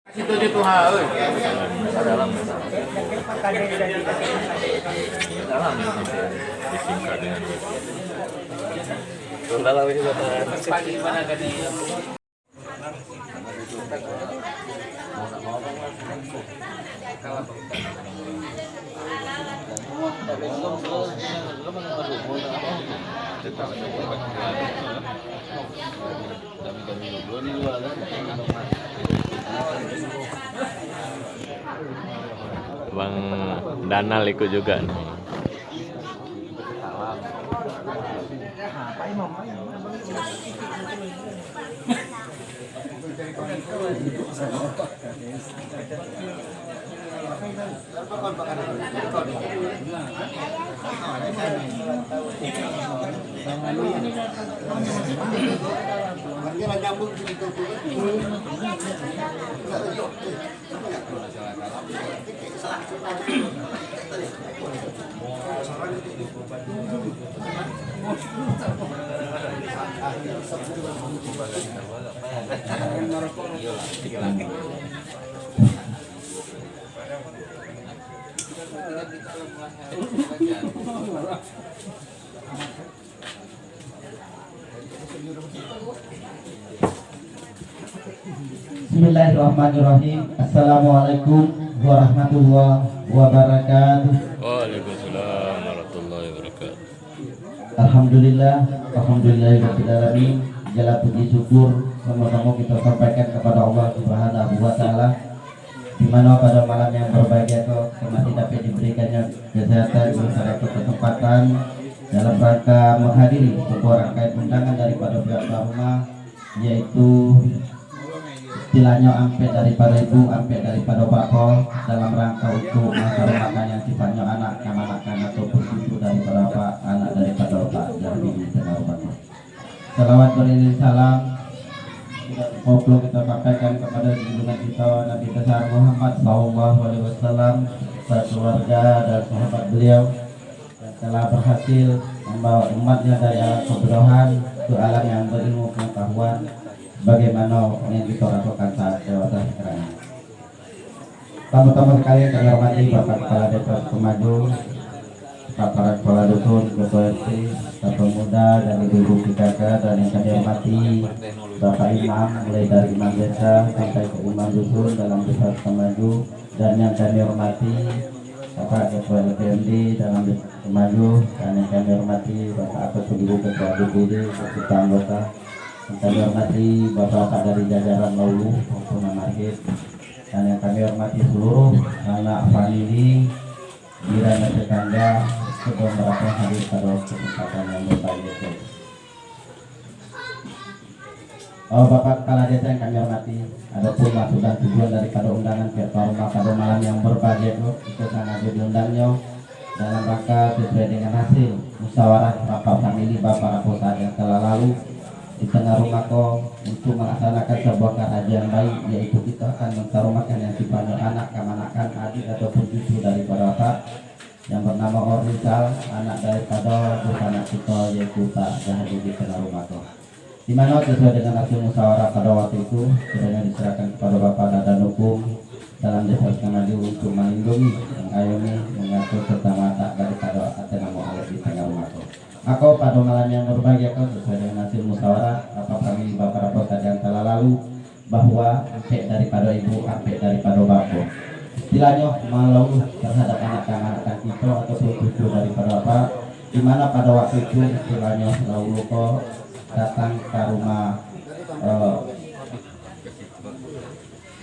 Situ di Tuhan, euy. Dalam dalam disingkat dengan dalam juga Pagi mana gani? Bang Danal ikut juga nih. Bismillahirrahmanirrahim. Assalamualaikum warahmatullahi wabarakatuh. Waalaikumsalam warahmatullahi wabarakatuh. Alhamdulillahirabbil alamin. Segala puji syukur sama-sama kita sampaikan kepada Allah Subhanahu wa taala, di mana pada malam yang berbahagia itu masih dapat diberikannya kesehatan beserta kesempatan dalam rangka menghadiri sebuah rangkaian undangan daripada pihak rumah, yaitu istilahnya ampe daripada ibu, ampe daripada bapak, dalam rangka untuk masyarakat yang sifatnya anak kemanakan ataupun ibu daripada bapak, anak daripada bapak dan ibu tengah rumah. Salawat beriring salam Koplo kita sampaikan kepada junjungan kita Nabi besar Muhammad SAW, keluarga dan sahabat beliau yang telah berhasil membawa umatnya dari alam kebodohan ke alam yang berilmu pengetahuan, bagaimana yang kita lakukan saat dewasa sekarang. Tamu-tamu sekalian kami hormati Bapak Kepala Desa Sukamaju, para kepala dusun, ketua RT, pemuda dan ibu-ibu PKK, dan yang kami hormati Bapak Imam, mulai dari Imam Desa sampai ke Imam Dusun dalam Desa Sukamaju, dan yang kami hormati Bapak Ketua LPMD dalam Desa Sukamaju, dan yang kami hormati Bapak Ibu Ketua DPD, serta anggota. Yang kami hormati Bapak dari jajaran Laulu maupun Amarhid, dan yang kami hormati seluruh anak famili jiran dan tetangga sebelum merasa hadir pada kesempatan yang berbahagia itu. Bapak Kepala Desa yang kami hormati, adapun maksud dan tujuan daripada undangan pihak rumah pada malam yang berbahagia itu sengaja diundangnya dalam rangka sesuai dengan hasil musyawarah Bapak famili Bapak Raposa yang telah lalu di tengah rumah kau untuk melaksanakan sebuah karya yang baik, yaitu kita akan mentaruhkan yang sifatnya anak kemanakan adik ataupun cucu daripada bapak yang bernama Orizal, anak daripada anak kita yaitu Pak Jahadi di tengah rumah kau, di mana sesuai dengan hasil musyawarah pada waktu itu kiranya diserahkan kepada Bapak Dadan Hukum dalam Desa Sukamaju untuk melindungi, mengayomi, mengatur serta mata daripada atas nama di tengah rumah kau. Aku pada malam yang berbahagia kau sesuai dengan hasil musyawarah Bapak kami Bapak Raposa yang telah lalu, bahwa ampek daripada ibu, ampek daripada bapak, istilahnya malau terhadap anak-anak kita ataupun cucu daripada bapak, di mana pada waktu itu istilahnya lalu kau datang ke rumah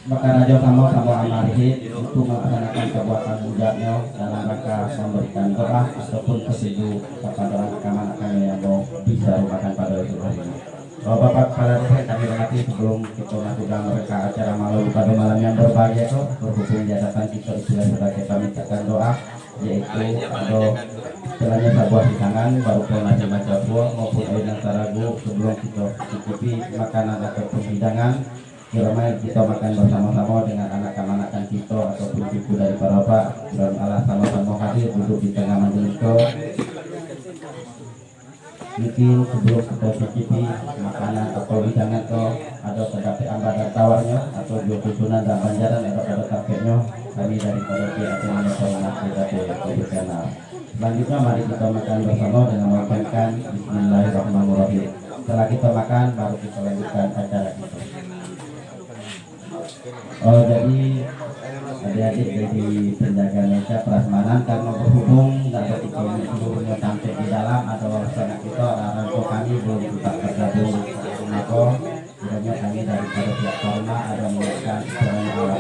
Bakar Raja sama-sama Amarhid untuk melaksanakan kebuatan bujaknya dalam rangka memberikan doa ataupun petunjuk kepada anak-anak yang mau bisa rumahan pada itu hari ini. Bapak Kepala Desa kami hormati, sebelum kita masuk dalam rangka acara malam pada malam yang berbahagia itu, berhubung di hadapan kita istilah sebagai pemintaan doa, yaitu ada istilahnya sebuah hidangan baru macam-macam buah maupun air dan taragu sebelum kita cicipi makanan ataupun hidangan. Kiranya kita makan bersama-sama dengan anak-anak kita ataupun cucu dari para bapak, dan Allah sama-sama hadir duduk di tengah majelis itu. Mungkin sebelum kita cicipi makanan atau hidangan itu ada terdapat ambaran tawarnya atau tujuh susunan dan banjaran pada kakeknya kami daripada pihak yang profesional. Selanjutnya mari kita makan bersama dengan mengucapkan Bismillahirrahmanirrahim. Setelah kita makan baru kita lanjutkan acara kita. Oh, jadi adik-adik dari penjaga meja prasmanan karena berhubung dan ketika ini seluruhnya sampai di dalam ada wasiat kita orang tua kami belum juga tergabung maka kiranya kami dari pihak Korma ada menyiapkan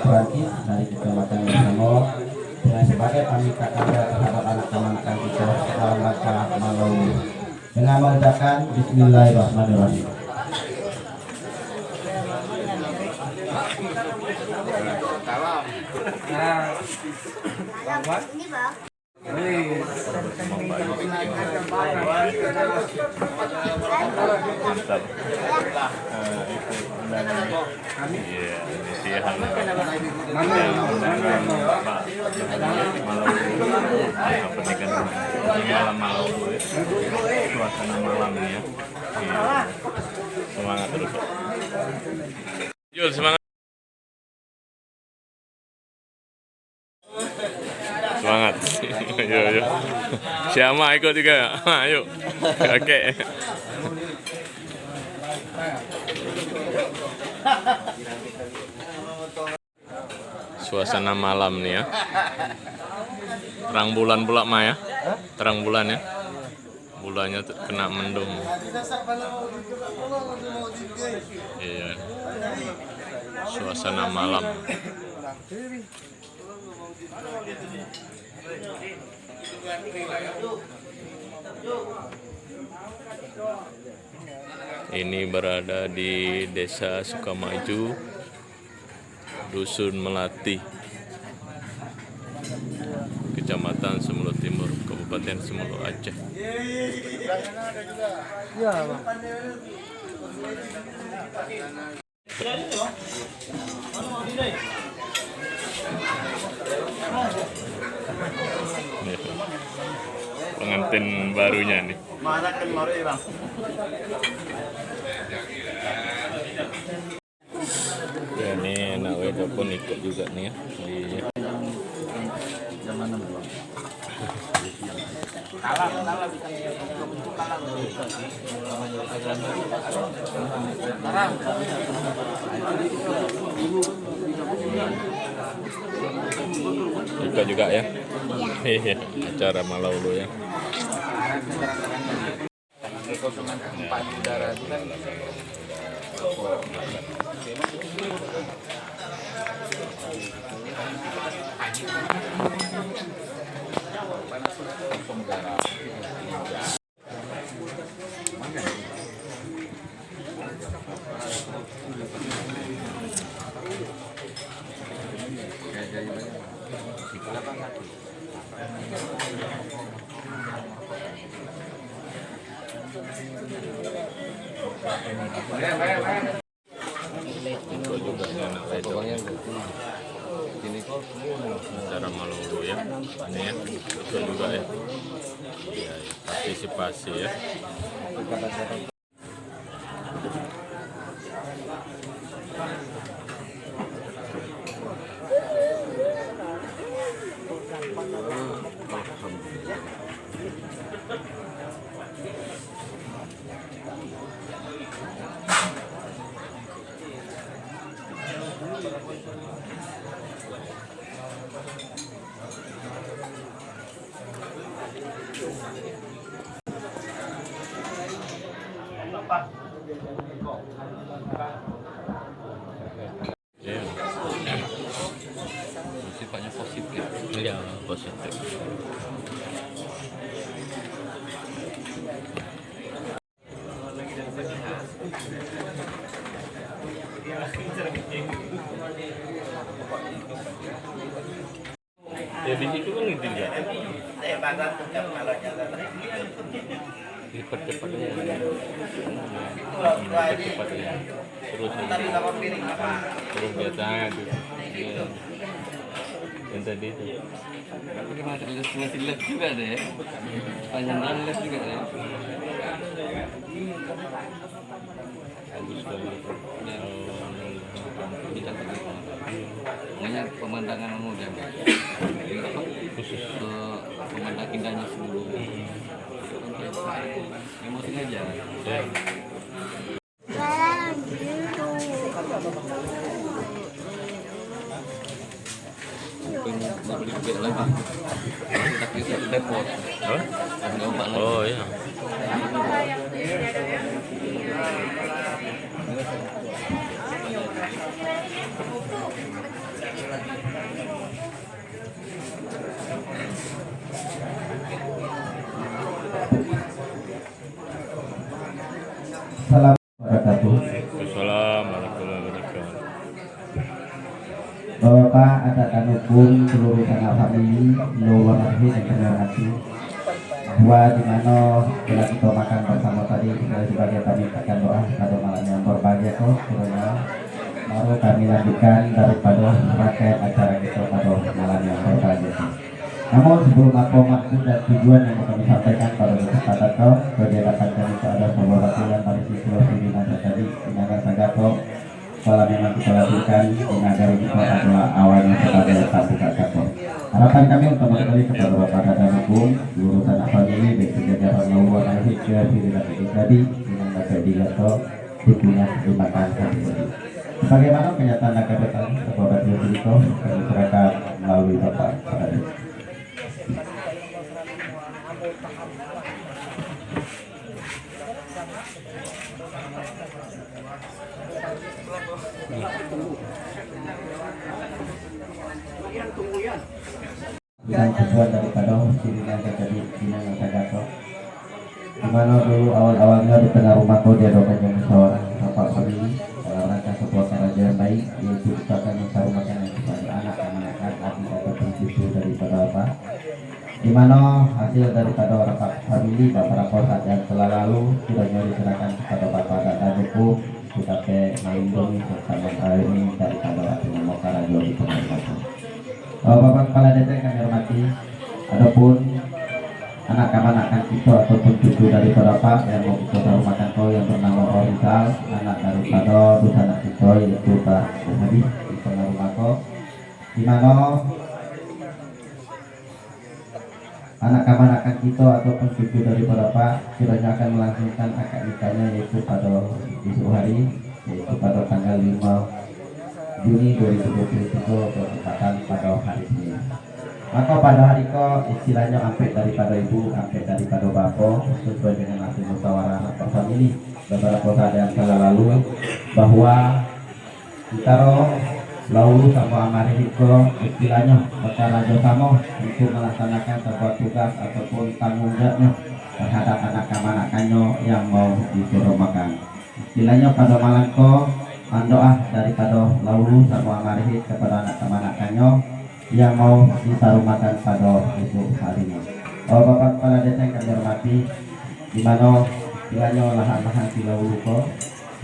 Perancis dari Kecamatan Bersama dengan sebagai pamikat kami terhadap anak kemankan kita dalam rangka malam dengan mengucapkan Bismillahirrahmanirrahim. Suasana malam ini ya. Semangat terus. Yul, semangat. Semangat. Yo. Siapa ikut juga? Ayo. Oke. Suasana malam nih ya. Terang bulan pula Maya. Terang bulan ya. Bulannya kena mendung. Iya. Suasana malam. Ini berada di Desa Sukamaju, Dusun Melati, Kecamatan Semulu Timur, Kabupaten Semulu, Aceh. Ya, Bang. Nih, pengantin barunya nih. Mana kan baru ya, Bang? Ya, ini anak wedo pun ikut juga nih ya. Ikut juga ya. Iya, acara Malaulu ya. Ikut juga nih anak wedo. Acara Malaulu ya. Ini ya, ikut juga ya. Iya, ya, partisipasi ya. Ya. Sifatnya positif. Iya, positif. Ya di situ kan gitu ya. Cepat-cepat ya. Cepat ya. Terus biasanya tuh. Iya. Yang tadi itu. Tapi masih lihat juga deh. Panjang lihat juga deh. Bagus sekali. kita pergi makanya pemandangan mau jaga khusus pemandang indahnya sebelum emosi aja nggak beli gede lagi kita kira depot nggak ubah lagi. Oh iya. Assalamualaikum warahmatullahi Assalamualaikum warahmatullahi wabarakatuh. Bapak ada kanukun seluruh anak famili luar negeri dan generasi bahwa di mana bila kita makan bersama tadi kita sebagai kami mintakan doa pada malam yang berbahagia kiranya baru kami lanjutkan daripada rangkaian acara kita pada malam yang berbahagia. Namun sebelum maksud dan tujuan yang kami sampaikan pada kesempatan kau kegiatan kami itu ada sebuah wakilan dari siswa sini nanti tadi dengan sagato kalau memang kita lakukan di negara kita adalah awalnya sebagai buka kantor. Harapan kami untuk kembali kepada Bapak dan Hukum, seluruh anak famili, baik jajaran luar negeri ke Federasi tadi dengan Bapak Digato, dukungan terima kasih. Bagaimana kenyataan negara kami Bapak Digato kami serahkan melalui Bapak Kadin. Dan tujuan daripada sirinan terjadi di Nagagato di mana dulu awal-awalnya di tengah rumah kau diadakan yang seorang bapak famili dalam rangka sebuah karaja yang baik yaitu usahakan mengkaruniakan yang kepada anak anak adik ataupun cucu daripada apa di mana hasil daripada orang famili beberapa saat yang telah lalu sudah diserahkan kepada bapak dan adikku sudah ke melindungi bersama kali ini daripada artinya mau karaja di tengah rumah. Bapak Kepala Desa kami hormati, adapun anak-anak kita ataupun cucu dari Bapak yang mau kita rumahkan kau yang bernama Orizal, anak daripada anak kita yaitu Pak Muhammadi di tengah rumah kau, di mana anak-anak kita ataupun cucu dari Bapak kiranya akan melangsungkan akad nikahnya yaitu pada esok hari yaitu pada tanggal 5 Juni 2023 bertepatan pada hari ini. Maka pada hari itu istilahnya sampai daripada ibu, sampai daripada bapak sesuai dengan hasil musyawarah rapat famili beberapa saat yang telah lalu bahwa kita lalu sama Amerika istilahnya secara bersama untuk melaksanakan sebuah tugas ataupun tanggung jawabnya terhadap anak-anaknya yang mau disuruh makan. Istilahnya pada malam itu doa daripada laulu sama marihit kepada anak-anaknya yang mau ditarumakan pada esok hari ini. Bapak Kepala Desa yang kami hormati, di mana kiranya lahan-lahan di laulu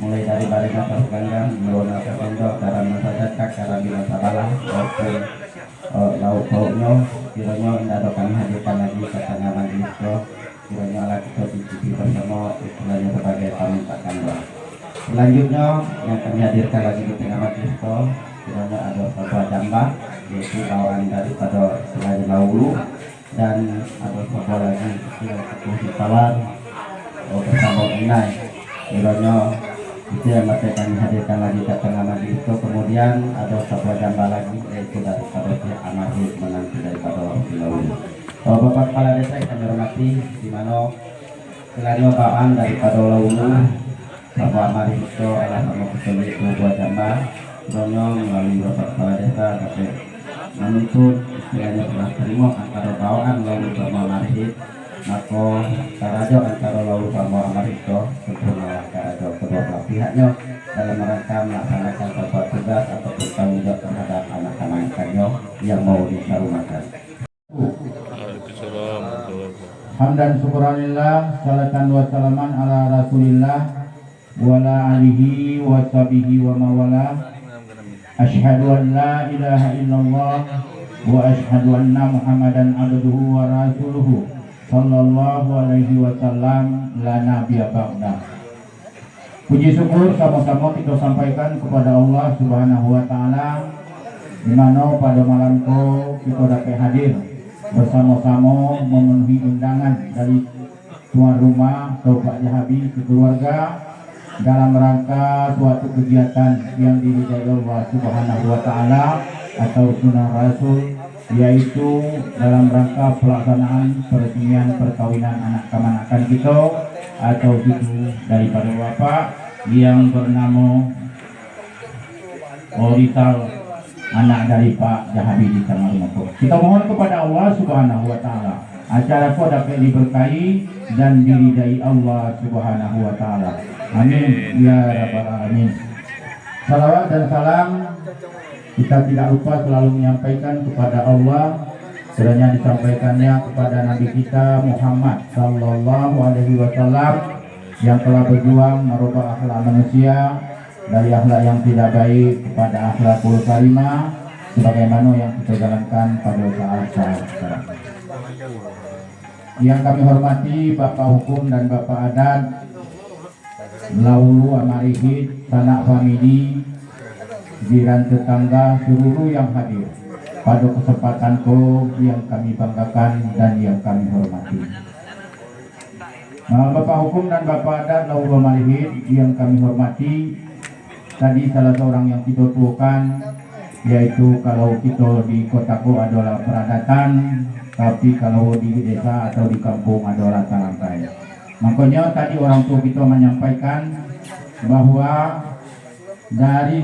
mulai dari Barengan Terganggang, Melona Terpendok, Karam Masa Jataka, Karam Masa Balah, maupun laut pauknya, kiranya tidak kami hadirkan lagi ke tengah majelis kiranya ala kita dicuci bersama istilahnya sebagai pamintakan doa. Selanjutnya yang kami hadirkan lagi di tengah majelis kiranya ada sebuah jambah yaitu bawaan daripada selain laulu dan ada sebuah lagi sebuah hipawan bersama inai kiranya itu yang kami hadirkan lagi ke tengah majelis kemudian ada sebuah jambah lagi yaitu daripada pihak amarhid menanti daripada laulu. Bapak Kepala Desa yang kami hormati di mana selain bawaan daripada laulu bahwa mari itu adalah sama kesulit membuat jambah donyong melalui Bapak Kepala Desa sampai menuntut istilahnya telah terima antara bawaan lalu sama marhid maka karajo antara lalu sama marhid itu sempurna karajo kedua belah pihaknya dalam rangka melaksanakan sebuah tugas ataupun tanggung jawab terhadap anak-anaknya yang mau dikaruniakan. Hamdan syukuranillah, salatan wa salaman ala rasulillah wala alihi wa sahbihi wa mawala. Asyhadu an la ilaha illallah wa asyhadu anna muhammadan abduhu wa rasuluhu sallallahu alaihi wasallam la nabiyya ba'da. Puji syukur sama-sama kita sampaikan kepada Allah Subhanahu wa taala, di mana pada malam kita dapat hadir bersama-sama memenuhi undangan dari tuan rumah atau Pak Jahabi keluarga dalam rangka suatu kegiatan yang diridai Allah Subhanahu wa taala atau sunnah Rasul, yaitu dalam rangka pelaksanaan peresmian perkawinan anak kemanakan kita atau cucu daripada bapak yang bernama Orital, anak dari Pak Jahabi di Tangarumapo. Kita mohon kepada Allah Subhanahu wa taala acara ko dapat diberkahi dan diridai Allah Subhanahu wa taala. Amin ya rabbal alamin. Salawat dan salam kita tidak lupa selalu menyampaikan kepada Allah, kiranya disampaikannya kepada Nabi kita Muhammad sallallahu alaihi wasallam yang telah berjuang merubah akhlak manusia dari akhlak yang tidak baik kepada akhlakul karimah sebagaimana yang kita jalankan pada saat-saat sekarang. Yang kami hormati Bapak Hukum dan Bapak Adat, Laulu Amarihid, sanak famili, jiran tetangga, seluruh yang hadir pada kesempatanku yang kami banggakan dan yang kami hormati. Bapak Hukum dan Bapak Adat, Laulu Amarihid yang kami hormati, tadi salah seorang yang kita tuakan, yaitu kalau kita di kotaku adalah peradatan, tapi kalau di desa atau di kampung adalah talangkai. Makanya tadi orang tua kita menyampaikan bahwa dari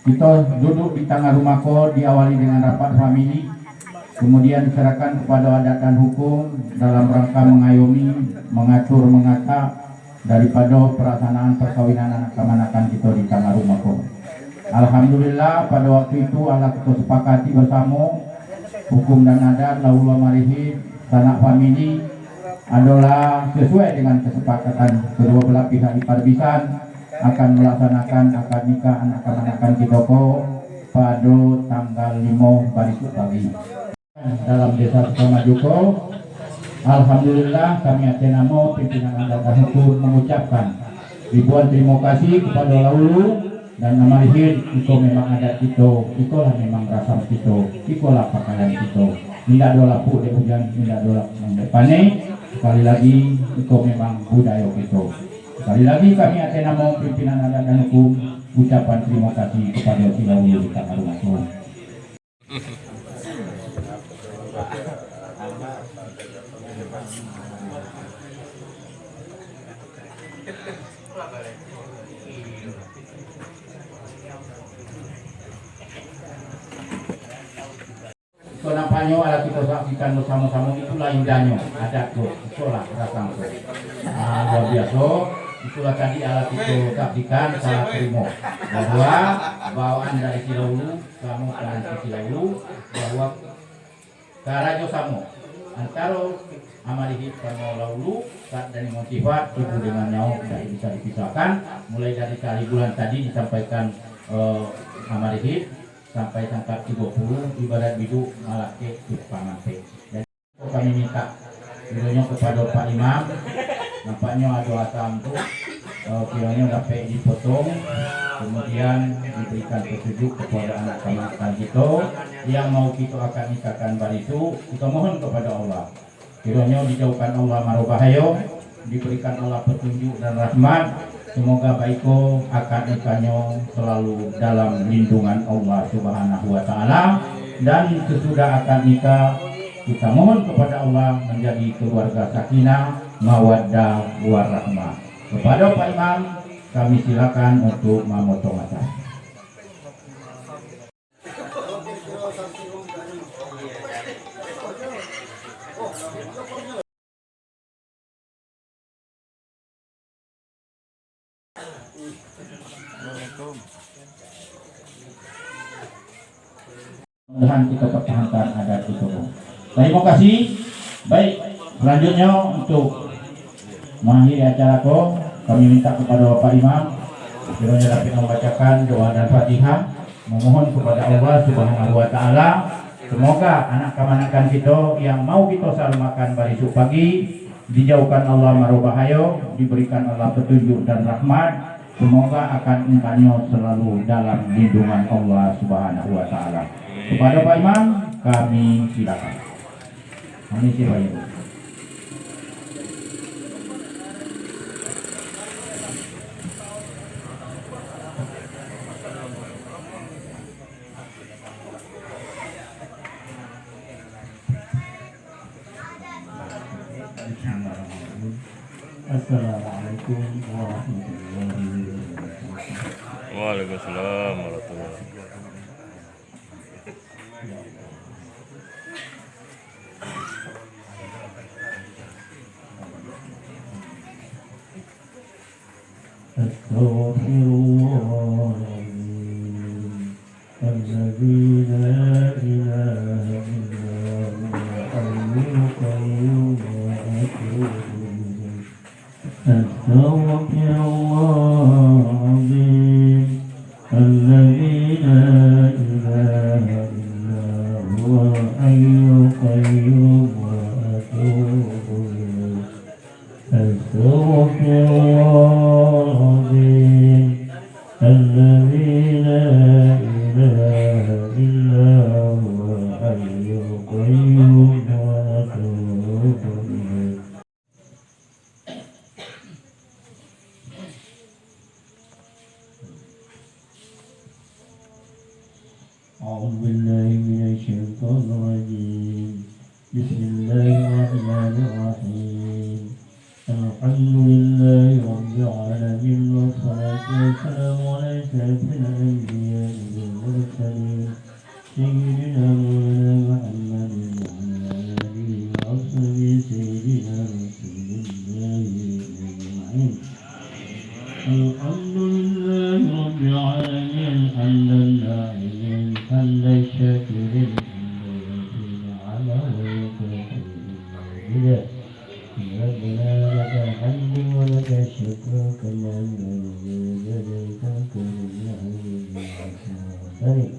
kita duduk di tengah rumahku diawali dengan rapat famili, kemudian diserahkan kepada adat dan hukum dalam rangka mengayomi, mengatur, mengatak daripada pelaksanaan perkawinan anak kemanakan kita di tengah rumahku. Alhamdulillah pada waktu itu Allah kita sepakati bersama hukum dan adat Laulu Amarihid sanak famili adalah sesuai dengan kesepakatan kedua belah pihak ipar-pisan akan melaksanakan akad nikah anak kemanakan kita pada tanggal 5 Barisuk pagi dalam desa Sukamajuko. Alhamdulillah kami atas nama pimpinan adat dan hukum mengucapkan ribuan terima kasih kepada Laulu dan Amarihid. Itu memang adat kita, itulah memang rasam kita, itulah pakaian kita. Tidak ada lapuk di hujan, tidak ada panik. Sekali lagi itu memang budaya kita. Sekali lagi kami atas nama pimpinan adat dan hukum ucapan terima kasih kepada si Laulu di Tangarumapo. So nampaknya ada kita saksikan bersama-sama, itulah indahnya adat tuh, itulah rasanya. Luar biasa, itulah tadi alat kita saksikan salah terima bahwa bawaan dari si Laulu sama dengan si Laulu bahwa karajo sama antara Amarihid sama Laulu saat dari motifat ibu dengan nyawa tidak bisa dipisahkan. Mulai dari kali bulan tadi disampaikan Amarihid sampai tanggal 30 ibarat bidu malake panate. Dan kami minta videonya kepada Pak Imam, nampaknya ada asam tuh kiranya dapat dipotong, kemudian diberikan petunjuk kepada anak kemanakan kita yang mau kita akan nikahkan barisu. Kita mohon kepada Allah kiranya dijauhkan Allah marubahayo, diberikan Allah petunjuk dan rahmat. Semoga baiko akad nikahnya selalu dalam lindungan Allah Subhanahu wa taala, dan sesudah akad nikah kita mohon kepada Allah menjadi keluarga sakinah, mawaddah warahmah. Kepada Pak Imam kami silakan untuk memotong acara. Mudah-mudahan kita pertahankan adat itu. Terima kasih. Baik, selanjutnya untuk mengakhiri acara kami minta kepada Bapak Imam kiranya dapat membacakan doa dan Fatihah, memohon kepada Allah Subhanahu wa taala semoga anak kemanakan kita yang mau kita selamatkan barisuk pagi dijauhkan Allah maro bahaya, diberikan Allah petunjuk dan rahmat. Semoga akan engkau selalu dalam lindungan Allah Subhanahu wa taala. Kepada Pak Imam kami silakan. Kami silakan. Assalamualaikum warahmatullahi wabarakatuh. Waalaikumsalam warahmatullahi wabarakatuh. الذي لا إله إلا هو الحي القيوم وأتوب إليه أستغفر الله العظيم الذي لا إله إلا هو الحي القيوم وأتوب إليه أستغفر الله العظيم الذي لا إله إلا هو الحي القيوم وأتوب إليه. أعوذ بالله من الشيطان الرجيم. بسم الله الرحمن الرحيم. الحمد لله رب العالمين والصلاة والسلام على أشرف الأنبياء والمرسلين سيدنا مولانا محمد وعلى آله وأصحابه سيدنا رسول الله أجمعين. الحمد لله رب العالمين حمدا دائما حمدا الشاكرين على ويكفي الموجودات. ربنا لك الحمد ولك الشكر كما لديك كل عظيم.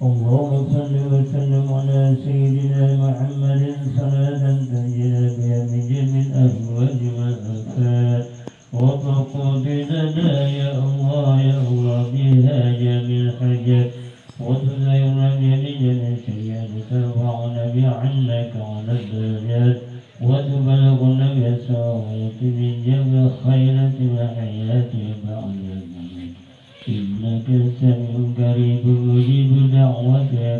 اللهم صل وسلم على سيدنا محمد صلاة تنجينا بها من جميع الأهوال والآفات وتقضي لنا يا الله يا الله بها جميع الحاجات وتزيرنا بجميع السيئات ترفعنا بها عنك على الدرجات وتبلغنا بساعات من جميع الخيرات والحياة بعد الموت إنك سميع قريب مجيب دعوتك يا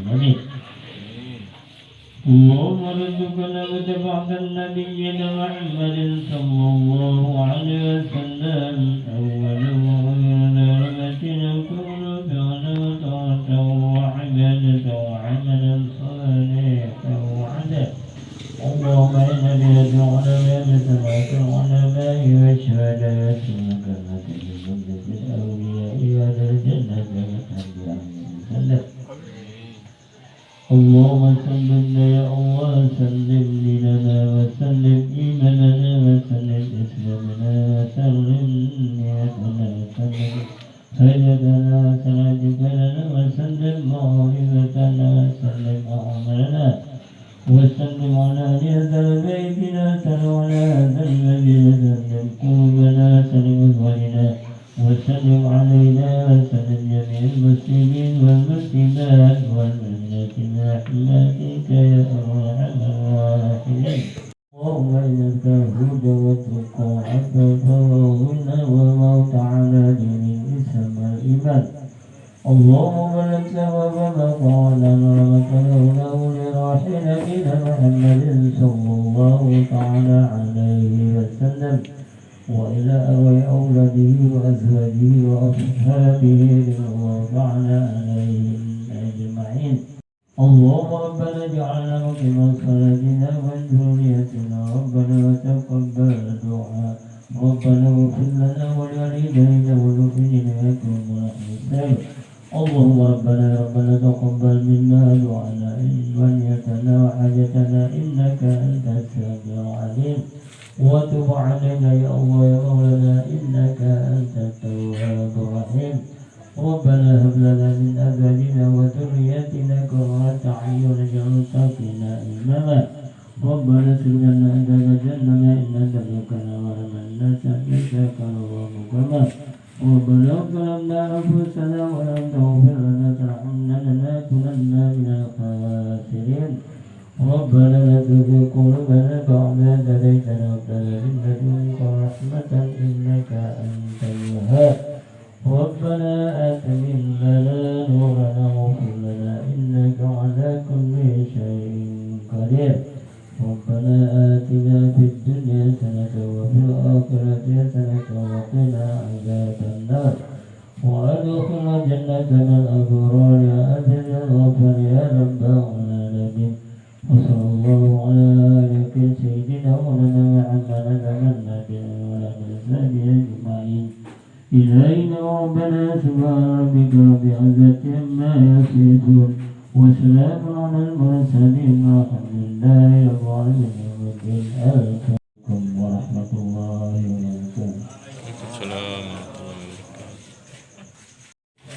العالمين. اللهم ارزقنا متبعة نبينا محمد صلى الله عليه وسلم أول وآخر رحمتنا كل فعلا وطاعته وعبادته وعملا صالحا وعدا. اللهم إنا بيدعونا بأمثلة العلماء والشهداء وكرمة المجد الأولياء وذا الجنة والحمد لله. اللهم سلم يا الله سلم ديننا وسلم إيماننا وسلم إسلامنا وسلم نيتنا وسلم سيدنا وسلامك لنا وسلم موهبتنا وسلم أعمالنا وسلم على هذا البيت لا وعلى هذا المدينة سلم قلوبنا سلم أزواجنا وسلم علينا وسلم جميع المسلمين والمسلمات والمؤمنات برحمتك يا أرحم الراحمين. اللهم إنك الهدى والتقى والعفاف والغنى والموت على دين الإسلام والإيمان. اللهم لك وما قال ومكنونه لراحل إلى محمد صلى الله تعالى عليه وسلم وإلى أولاده وأزواجه وأصحابه وضعنا عليهم أجمعين. اللهم ربنا اجعلنا مقيما صلاتنا ومن ذريتنا ربنا وتقبل دعاء. ربنا اغفر لنا ولوالدينا والمؤمنين يوم الحساب. اللهم ربنا تقبل منا دعانا ونيتنا وحاجتنا إنك أنت السميع العليم وتب علينا يا الله يا مولانا إنك أنت التواب الرحيم. ربنا هب لنا من أزواجنا وذرياتنا قرة أعين واجعلنا للمتقين إماما ربنا اغفر لنا عذاب جهنم إنك تذكرنا ولمن الناس إنك الله كما ربنا ظلمنا أنفسنا ولم تغفر لنا وترحمنا لنكونن من الخاسرين ربنا لا تزغ قلوبنا بعد إذ هديتنا وهب لنا من لدنك رحمة إنك أنت الوهاب ربنا آتنا لنا نورنا واغفر لنا إنك على كل شيء قدير ربنا آتنا في الدنيا حسنة وفي الآخرة حسنة وقنا عذاب النار وأدخلنا جنة الأبرار يا عزيز الغفار يا رب العالمين وصلى الله على سيدنا مولانا محمد النبي وعلى آله أجمعين إلينا ربنا سبحان ربك رب العزة عما يصفون وسلام على المرسلين والحمد لله رب العالمين عليكم ورحمة الله وبركاته.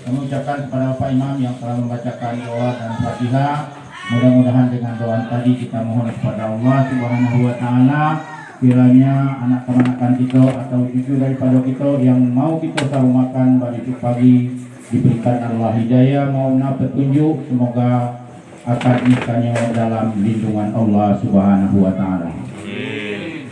Kami ucapkan kepada Bapak Imam yang telah membacakan doa dan Fatihah. Mudah-mudahan dengan doa tadi kita mohon kepada Allah Subhanahu wa taala kiranya anak keponakan kita atau cucu daripada kita yang mau kita sarumakan pada pagi diberikan Allah hidayah mauna petunjuk, semoga akan nikahnya dalam lindungan Allah Subhanahu wa taala.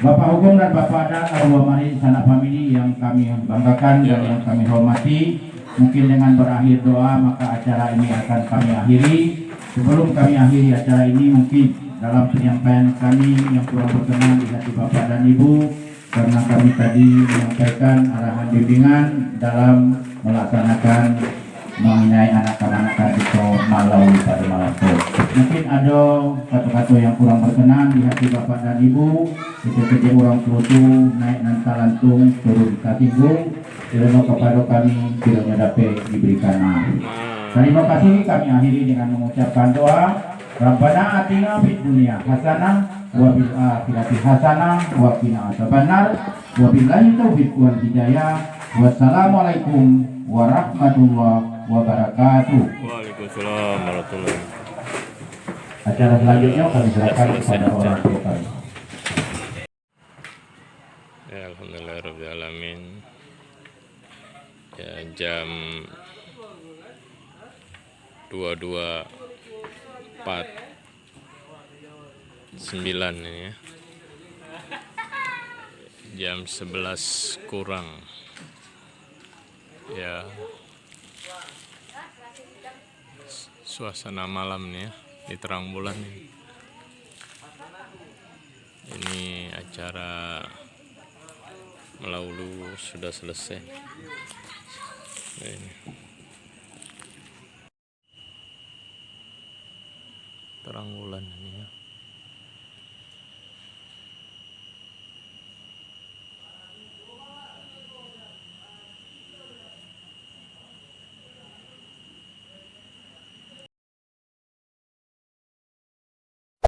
Bapak hukum dan Bapak adat arwah mari sanak famili yang kami banggakan dan yang kami hormati, mungkin dengan berakhir doa maka acara ini akan kami akhiri. Sebelum kami akhiri acara ini, mungkin dalam penyampaian kami yang kurang berkenan di hati Bapak dan Ibu, karena kami tadi menyampaikan arahan bimbingan dalam melaksanakan mengenai anak-anak itu malam pada malam itu. Mungkin ada kata-kata yang kurang berkenan di hati Bapak dan Ibu, ketika orang tua itu naik nanta lantung turun katinggung, kiranya kepada kami kiranya dapat diberikan maaf. Terima kasih, kami akhiri dengan mengucapkan doa. Rabbana atina fid dunya hasanah wa fil akhirati hasanah wa qina adzabannar wa billahi taufiq wal hidayah. Wassalamualaikum warahmatullahi wabarakatuh. Waalaikumsalam warahmatullahi wabarakatuh. Acara selanjutnya kami serahkan kepada orang tua kami. Ya, alhamdulillahirrahmanirrahim. Ya, jam 22.49 ini ya. Jam 11 kurang. Ya. Suasana malam nih ya, di terang bulan nih. Ini acara Melaulu sudah selesai. Ini. Terang bulan ini ya.